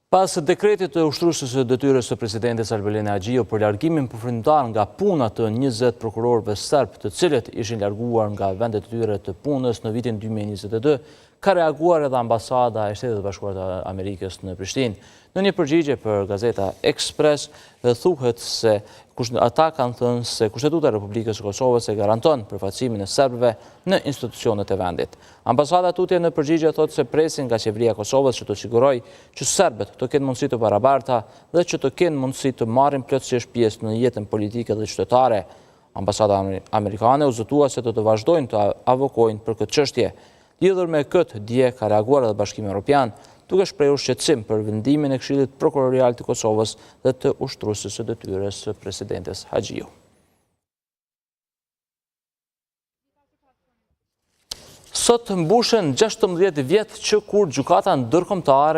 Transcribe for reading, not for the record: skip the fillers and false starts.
Pas dekretit të ushtruesës së detyrës së presidentit Albelene Haxhiu për largimin përfundimtar nga puna të 20 prokurorëve serb, të cilët ishin larguar nga vendet e tyre të punës në vitin 2022, ka reaguar edhe ambasada e Shtetit të Bashkuar të Amerikës në Prishtinë. Në një përgjigje për gazeta Express, thuhet se ata kanë thënë se Kushtetuta e Republikës së Kosovës e garanton përfaqësimin e serbëve në institucionet e vendit. Ambasada tutje në përgjigje thotë se presin nga qeveria e Kosovës që të sigurojë që serbët të kenë mundësi të barabarta dhe që të kenë mundësi të marrin plotësisht pjesë në jetën politike dhe qytetare. Ambasada amerikane u zotua se do të vazhdojnë të avokojnë për këtë çështje. Lidhur me këtë, dje ka reaguar edhe Bashkimi Evropian, duke shprehur shqetësim për vendimin e Këshillit Prokurorial të Kosovës dhe të ushtruesës së detyrës së presidentes Haxhiu. Sot mbushen 16 vjet që kur gjykata ndërkombëtare